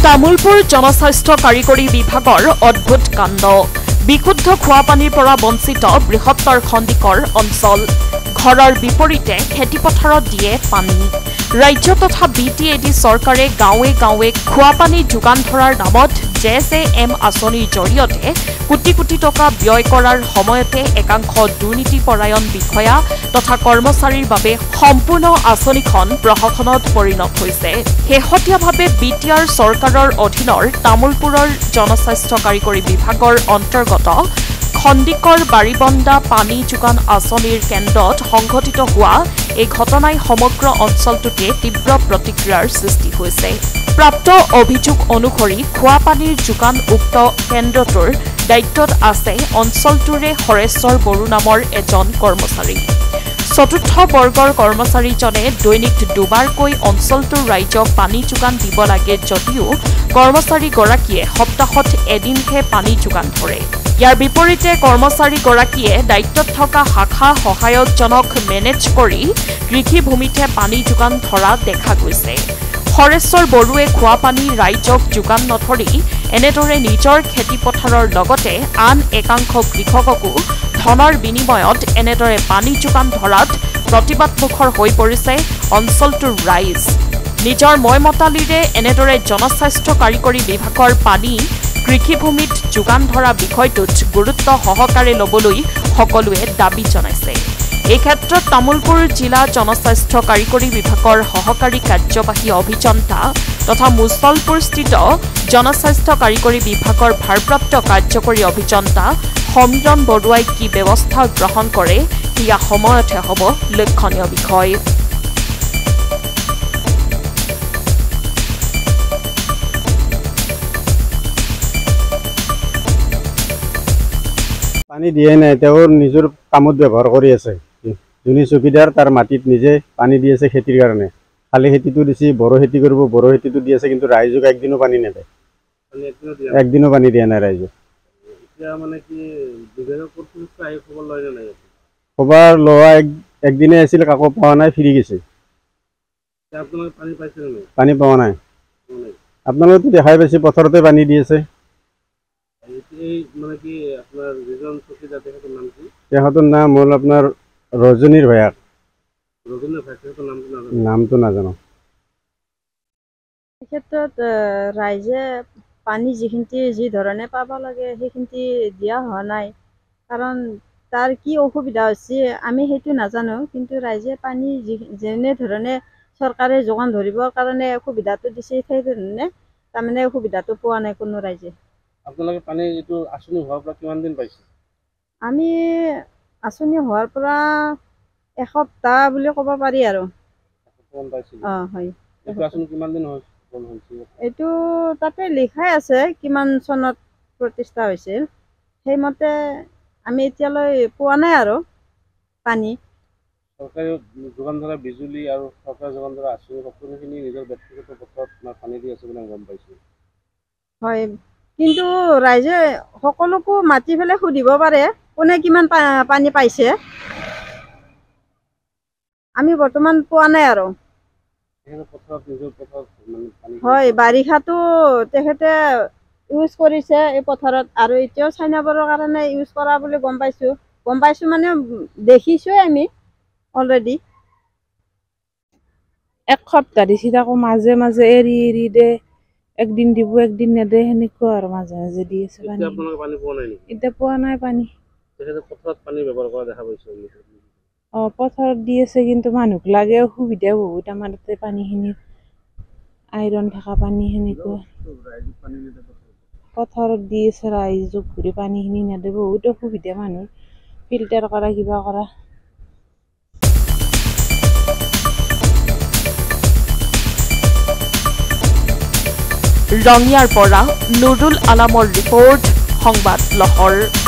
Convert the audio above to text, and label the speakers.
Speaker 1: তামুলপুৰ জনস্বাস্থ্য কাৰিকৰী বিভাগৰ অদ্ভুত কাণ্ড বিশুদ্ধ খোৱা পানীৰ পৰা বঞ্চিত বৃহত্তৰ খণ্ডিকৰ অঞ্চল ঘৰৰ বিপৰীতে খেতিপথাৰত দিয়ে পানী ৰাজ্য তথা বিটিএডি চৰকাৰে গাঁৱে গাঁৱে খোৱা পানী যোগান ধৰাৰ নামত জেএছএম আঁচনিৰ জৰিয়তে কোটি কোটি টকা ব্যয় কৰাৰ সময়তে একাংশ দুৰ্নীতিপৰায়ণ বিষয়া তথা কৰ্মচাৰীৰ বাবে সম্পূৰ্ণ আঁচনিখন প্ৰশাসনত পৰিণত হৈছে শেহতীয়াভাৱে বিটিআৰ চৰকাৰৰ অধীনৰ তামুলপুৰৰ জনস্বাস্থ্য কাৰিকৰী বিভাগৰ অন্তৰ্গত খণ্ডিকৰ বাৰিবন্দা পানী যোগান আঁচনিৰ কেন্দ্ৰত সংঘটিত হোৱা এই ঘটনাই সমগ্ৰ অঞ্চলটোতে তীব্ৰ প্ৰতিক্ৰিয়াৰ সৃষ্টি হৈছে প্ৰাপ্ত অভিযোগ অনুসৰি খোৱা পানীৰ যোগান উক্ত কেন্দ্ৰটোৰ দায়িত্বত আছে অঞ্চলটোৰে হৰেশ্বৰ বড়ো নামৰ এজন কৰ্মচাৰী চতুৰ্থ বৰ্গৰ কৰ্মচাৰীজনে দৈনিক দুবাৰকৈ অঞ্চলটোৰ ৰাইজক পানী যোগান দিব লাগে যদিও কৰ্মচাৰীগৰাকীয়ে সপ্তাহত এদিনহে পানী যোগান ধৰে ইয়াৰ বিপৰীতে কৰ্মচাৰীগৰাকীয়ে দায়িত্বত থকা শাখা সহায়কজনক মেনেজ কৰি কৃষিভূমিতে পানী যোগান ধৰা দেখা গৈছে হৰেশ্বৰ বড়োৱে খোৱা পানী ৰাইজক যোগান নধৰি এনেদৰে নিজৰ খেতিপথাৰৰ লগতে আন একাংশ কৃষককো ধনৰ বিনিময়ত এনেদৰে পানী যোগান ধৰাত প্ৰতিবাদমুখৰ হৈ পৰিছে অঞ্চলটোৰ ৰাইজ নিজৰ ময়মতালিৰে এনেদৰে জনস্বাস্থ্য কাৰিকৰী বিভাগৰ পানী কৃষিভূমিত যোগান ধৰা বিষয়টোত গুৰুত্ব সহকাৰে ল'বলৈ সকলোৱে দাবী জনাইছে এই ক্ষেত্ৰত তামুলপুৰ জিলা জনস্বাস্থ্য কাৰিকৰী বিভাগৰ সহকাৰী কাৰ্যবাহী অভিযন্তা তথা মুছলপুৰস্থিত জনস্বাস্থ্য কাৰিকৰী বিভাগৰ ভাৰপ্ৰাপ্ত কাৰ্যকৰী অভিযন্তা সমীৰণ বৰুৱাই কি ব্যৱস্থা গ্ৰহণ কৰে সেয়া সময়তহে হ'ব লক্ষণীয় বিষয়
Speaker 2: পানী দিয়ে নাই তেওঁৰ নিজৰ কামত ব্যৱহাৰ কৰি আছে যোনি চকীদাৰ তাৰ মাটিত নিজে পানী দি আছে খেতিৰ কাৰণে খালি খেতিটো দিছি বড়ো খেতি কৰিব বড়ো খেতিটো দি আছে কিন্তু ৰাইজক একদিনো পানী নেপায় একদিনো পানী দিয়া নাই ৰাইজক খবৰ লোৱা একদিনে আছিল কাকো পোৱা নাই ফিৰি গৈছে পানী পোৱা নাই আপোনালোকেতো দেখাই পাইছে পথাৰতে পানী দি আছে তেখেতৰ নাম হ'ল আপোনাৰ ৰজনীৰ ভয়াক নামটো নাজানো
Speaker 3: এই ক্ষেত্ৰত ৰাইজে পানী যি ধৰণে পাব লাগে সেইখিনি দিয়া হোৱা নাই কাৰণ তাৰ কি অসুবিধা হৈছে আমি সেইটো নাজানো কিন্তু ৰাইজে পানী যেনে ধৰণে চৰকাৰে যোগান ধৰিবৰ কাৰণে সুবিধাটো দিছে সেই ধৰণে তাৰমানে সুবিধাটো পোৱা নাই কোনো ৰাইজে
Speaker 4: আপোনালোকে পানী এইটো আঁচনি হোৱাৰ পৰা কিমান দিন পাইছে
Speaker 3: আমি আঁচনি হোৱাৰ পৰা এসপ্তাহ বুলি ক'ব পাৰি আৰু হয় এইটো তাতে লিখাই আছে কিমান চনত প্ৰতিষ্ঠা হৈছিল সেইমতে আমি এতিয়ালৈ পোৱা নাই আৰু পানী
Speaker 4: চৰকাৰে যোগান ধৰা বিজুলী আৰু চৰকাৰে যোগান ধৰা আঁচনি সকলোখিনি নিজৰ ব্যক্তিগত পথত পানী দি আছে বুলি গম পাইছোঁ
Speaker 3: হয় কিন্তু ৰাইজে সকলোকো মাতি পেলাই সুধিব পাৰে কোনে কিমান পানী পাইছে আমি বৰ্তমান পোৱা নাই আৰু হয় বাৰিষাটো তেখেতে ইউজ কৰিছে এই পথাৰত আৰু এতিয়াও চাইনাবোৰৰ কাৰণে ইউজ কৰা বুলি গম পাইছোঁ মানে দেখিছোঁৱে আমি অলৰেডি
Speaker 5: এক সপ্তাহ দিছে আকৌ মাজে মাজে এৰি এৰি দে একদিন দিব একদিন নেদে সেনেকুৱা আৰু মাজে মাজে দি আছে পানী এতিয়া পোৱা নাই পানী পথাৰত দি আছে কিন্তু মানুহক লাগে অসুবিধা বহুত আমাৰ তাতে পানীখিনিৰ আইৰণ থকা পানী সেনেকুৱা পথাৰত দি আছে ৰাইজক ঘূৰি পানীখিনি নেদে বহুত অসুবিধা মানুহৰ ফিল্টাৰ কৰা কিবা কৰা
Speaker 1: ৰঙিয়াৰ পৰা নুৰুল আলমৰ ৰিপৰ্ট সংবাদ লহৰ।